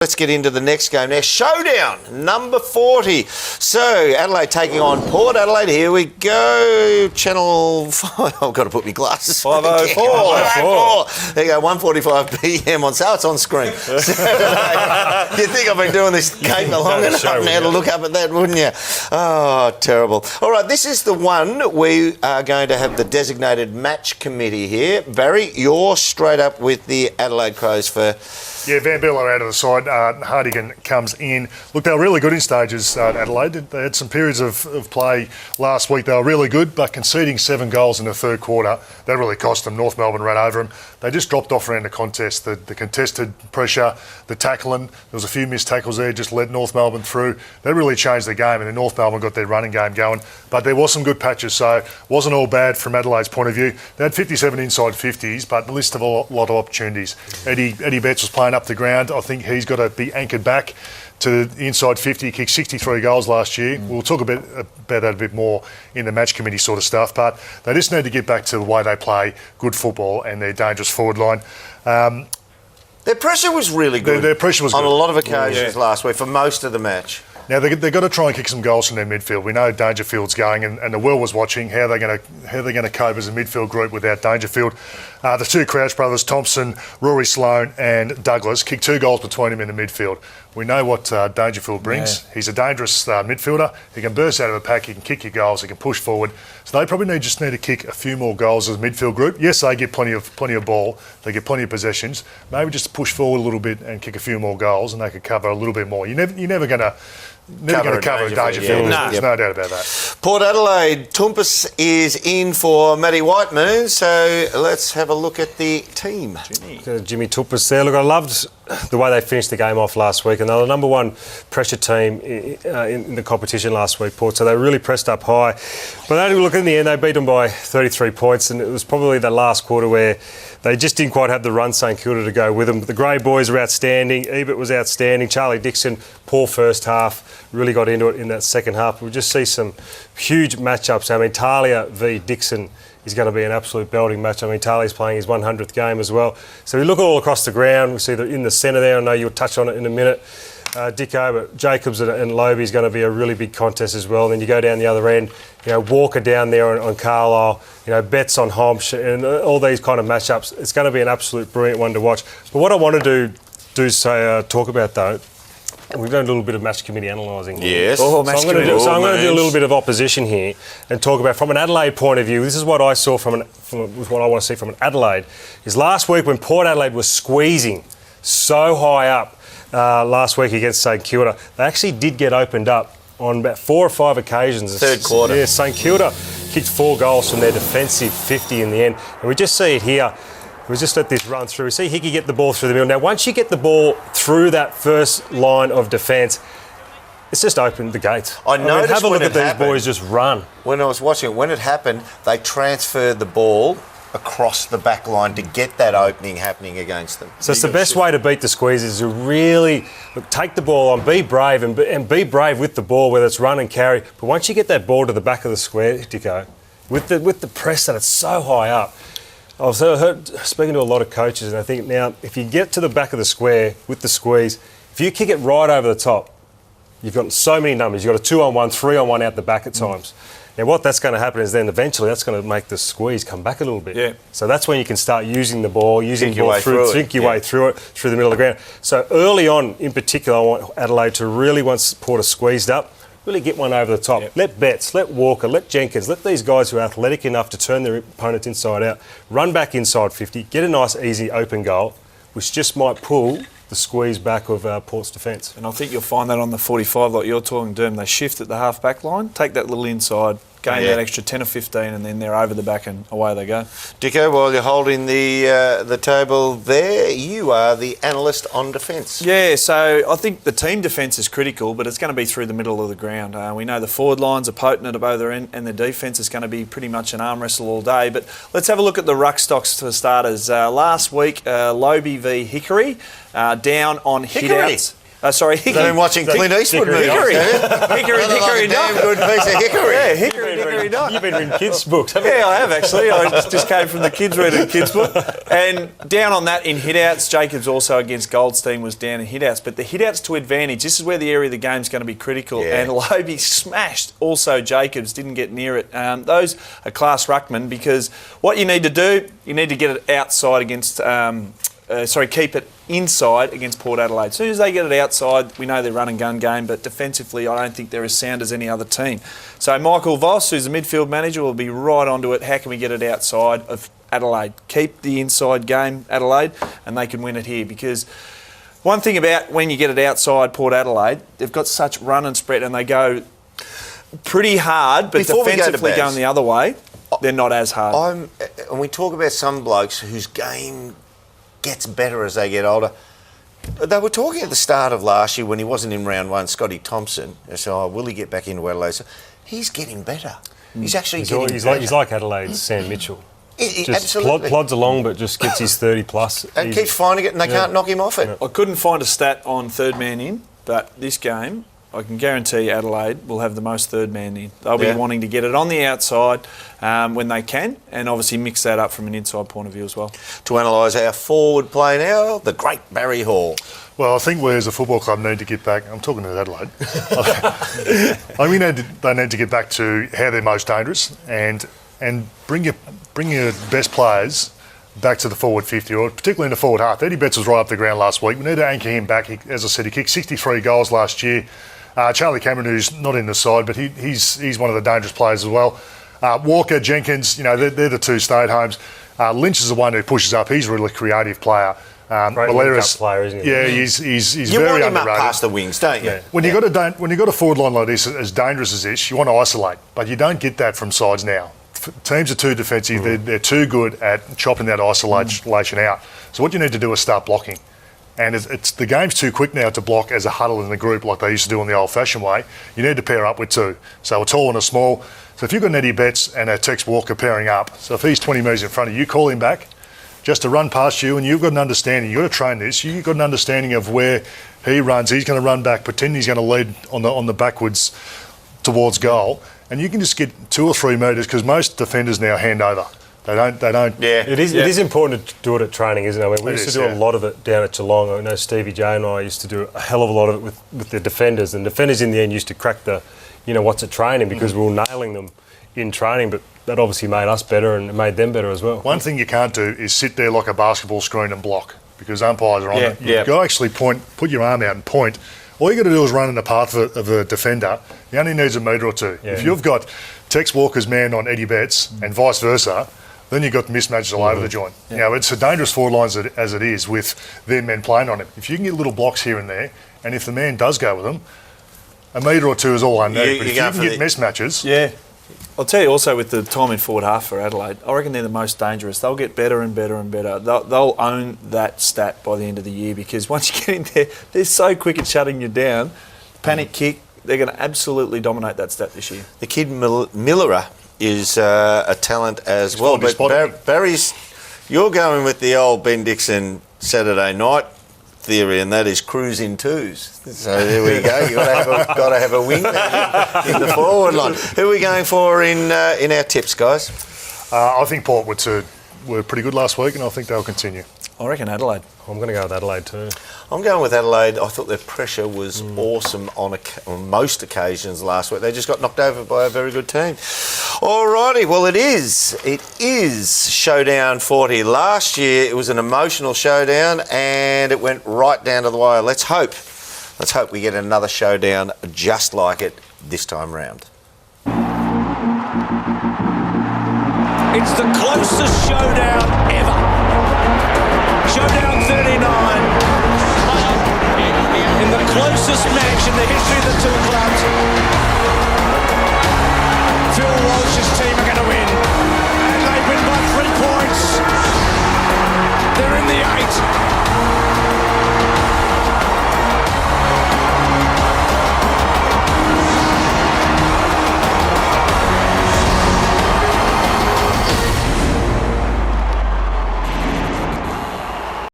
Let's get into the next game now. Showdown, number 40. So, Adelaide taking on Port Adelaide. Here we go. Channel 5. I've got to put my glasses on. 504. 504. There you go, 1:45 p.m. on. So it's on screen. You'd think I've been doing this game long enough now to look up at that, wouldn't you? Oh, terrible. All right, this is the one we are going to have the designated match committee here. Barry, you're straight up with the Adelaide Crows for... Yeah, Van Beerlo out of the side. Hardigan comes in. Look, they were really good in stages at Adelaide. They had some periods of play last week. They were really good, but conceding 7 goals in the third quarter, that really cost them. North Melbourne ran over them. They just dropped off around the contest. The contested pressure, the tackling, there was a few missed tackles there, just let North Melbourne through. That really changed the game, and then North Melbourne got their running game going. But there was some good patches, so it wasn't all bad from Adelaide's point of view. They had 57 inside 50s, but a list of a lot of opportunities. Eddie Betts was playing up the ground. I think he's got to be anchored back to the inside 50. He kicked 63 goals last year. We'll talk about that a bit more in the match committee sort of stuff, but they just need to get back to the way they play good football and their dangerous forward line. Their pressure was really good. Their pressure was on good. a lot of occasions last week for most of the match. Now, they've got to try and kick some goals from their midfield. We know Dangerfield's going, and the world was watching how they're going to cope as a midfield group without Dangerfield. The two Crouch brothers, Thompson, Rory Sloane and Douglas, kicked 2 goals between them in the midfield. We know what Dangerfield brings. Yeah. He's a dangerous midfielder. He can burst out of the pack, he can kick your goals, he can push forward. So they probably just need to kick a few more goals as a midfield group. Yes, they get plenty of ball, they get plenty of possessions. Maybe just push forward a little bit and kick a few more goals, and they could cover a little bit more. You're never going to cover Dangerfield. There's no doubt about that. Port Adelaide, Tompus is in for Matty Whitemoon, so let's have a look at the team. Jimmy Tompus there. Look, I loved the way they finished the game off last week, and they were the number one pressure team in the competition last week, Port, so they really pressed up high. But look, in the end, they beat them by 33 points, and it was probably the last quarter where they just didn't quite have the run St Kilda to go with them. The Grey boys were outstanding. Ebert was outstanding. Charlie Dixon, poor first half, really got into it in that second half. We'll just see some huge matchups. I mean, Talia v Dixon is going to be an absolute belting match. I mean, Talia's playing his 100th game as well. So we look all across the ground. We see that in the centre there. I know you'll touch on it in a minute. Dicko, but Jacobs and Lobie is going to be a really big contest as well. And then you go down the other end, Walker down there on Carlisle, Betts on Homsch, and all these kind of matchups. It's going to be an absolute brilliant one to watch. But what I want to talk about though, and we've done a little bit of match committee analysing. Yes. So I'm going to do a little bit of opposition here and talk about from an Adelaide point of view. This is what I saw from what I want to see from an Adelaide. Is last week when Port Adelaide was squeezing so high up last week against St Kilda, they actually did get opened up on about 4 or 5 occasions. Third quarter. Yeah, St Kilda kicked 4 goals from their defensive 50 in the end, and we just see it here. We just let this run through. See Hickey get the ball through the middle. Now, once you get the ball through that first line of defence, it's just opened the gates. I noticed have a look when at these boys just run. When I was watching it, when it happened, they transferred the ball across the back line to get that opening happening against them. So it's the best way to beat the squeeze is to really take the ball on, be brave and be brave with the ball, whether it's run and carry. But once you get that ball to the back of the square, Dicko, with the press that it's so high up, I've heard, speaking to a lot of coaches, and I think now if you get to the back of the square with the squeeze, if you kick it right over the top, you've got so many numbers. You've got a 2-on-1, 3-on-1 out the back at times. Now what that's going to happen is then eventually that's going to make the squeeze come back a little bit. Yeah. So that's when you can start using the ball, think your way through it through the middle of the ground. So early on, in particular, I want Adelaide to really, once Port is squeezed up, really get one over the top. Yep. Let Betts, let Walker, let Jenkins, let these guys who are athletic enough to turn their opponents inside out, run back inside 50, get a nice, easy, open goal, which just might pull the squeeze back of Port's defence. And I think you'll find that on the 45, like you're talking, Derm, they shift at the half-back line, take that little inside, gain that extra 10 or 15, and then they're over the back and away they go. Dicko, while you're holding the table there, you are the analyst on defence. Yeah, so I think the team defence is critical, but it's going to be through the middle of the ground. We know the forward lines are potent at both end, and the defence is going to be pretty much an arm wrestle all day. But let's have a look at the ruck stocks for starters. Last week, Lobie v Hickory, down on Hickory. hit-outs. They've been watching Clint Eastwood movies. Hickory. haven't you? Hickory, Hickory, damn dock. good piece of hickory. Yeah, hickory dock. You've been reading kids' books, haven't you? Yeah, I have actually. I just came from the kids reading kids book. And down on that in hitouts, Jacobs also against Goldstein was down in hitouts. But the hitouts to advantage, this is where the area of the game's going to be critical. Yeah. And Lobie smashed also Jacobs, didn't get near it. Those are class ruckmen because what you need to do, you need to get it outside against... keep it inside against Port Adelaide. As soon as they get it outside, we know they're run and gun game, but defensively, I don't think they're as sound as any other team. So Michael Voss, who's the midfield manager, will be right onto it. How can we get it outside of Adelaide? Keep the inside game, Adelaide, and they can win it here because one thing about when you get it outside Port Adelaide, they've got such run and spread and they go pretty hard, but Before we go to defensively Baz, going the other way, they're not as hard. And we talk about some blokes whose game gets better as they get older. They were talking at the start of last year when he wasn't in round one, Scotty Thompson. They said, will he get back into Adelaide? So he's getting better. He's actually getting better. He's like Adelaide's Sam Mitchell. He Just absolutely. plods along, but just gets his 30 plus. And keeps finding it and they can't knock him off it. I couldn't find a stat on third man in, but this game, I can guarantee Adelaide will have the most third man in. They'll be wanting to get it on the outside when they can, and obviously mix that up from an inside point of view as well. To analyse our forward play now, the great Barry Hall. Well, I think we as a football club need to get back. I'm talking to Adelaide. I mean, they need to get back to how they're most dangerous and bring your best players back to the forward 50, or particularly in the forward half. Eddie Betts was right up the ground last week. We need to anchor him back. As I said, he kicked 63 goals last year. Charlie Cameron, who's not in the side, but he's one of the dangerous players as well. Walker, Jenkins, they're the two stay-at-homes. Lynch is the one who pushes up. He's a really creative player. Great link-up player, isn't he? Yeah, he's You very want him underrated. up past the wings, don't you? Yeah. When you got a forward line like this, as dangerous as this, you want to isolate, but you don't get that from sides now. Teams are too defensive. They're too good at chopping that isolation out. So what you need to do is start blocking. And it's the game's too quick now to block as a huddle in the group like they used to do in the old-fashioned way. You need to pair up with two. So a tall and a small. So if you've got an Eddie Betts and a Tex Walker pairing up, so if he's 20 metres in front of you, call him back just to run past you, and you've got an understanding. You've got to train this. You've got an understanding of where he runs. He's going to run back, pretend he's going to lead on the backwards towards goal, and you can just get 2 or 3 metres because most defenders now hand over. They don't. Yeah. It is important to do it at training, isn't it? We used to do a lot of it down at Geelong. I know Stevie J and I used to do a hell of a lot of it with the defenders, and defenders in the end used to crack the, what's at training because we were nailing them in training, but that obviously made us better and it made them better as well. One thing you can't do is sit there like a basketball screen and block because umpires are on it. You've got to actually put your arm out and point. All you got to do is run in the path of a defender. He only needs a metre or two. Yeah. If you've got Tex Walker's man on Eddie Betts and vice versa, then you've got mismatches all over the joint. Yeah. It's a dangerous forward line as it is with their men playing on him. If you can get little blocks here and there, and if the man does go with them, a metre or two is all I need. But if you can get mismatches... Yeah. I'll tell you also with the time in forward half for Adelaide, I reckon they're the most dangerous. They'll get better and better and better. They'll own that stat by the end of the year because once you get in there, they're so quick at shutting you down. Panic kick, they're going to absolutely dominate that stat this year. The kid Millerer is a talent as well. But Barry's, you're going with the old Ben Dixon Saturday night theory, and that is cruise in twos. So there we go. You've got to have a wing in the forward line. Who are we going for in our tips, guys? I think Port were pretty good last week, and I think they'll continue. I reckon Adelaide. I'm going to go with Adelaide too. I'm going with Adelaide. I thought their pressure was awesome on most occasions last week. They just got knocked over by a very good team. Alrighty, well it is Showdown 40. Last year it was an emotional showdown and it went right down to the wire. Let's hope we get another showdown just like it this time round. It's the closest showdown ever. Showdown 39. In the closest match in the history of the two clubs.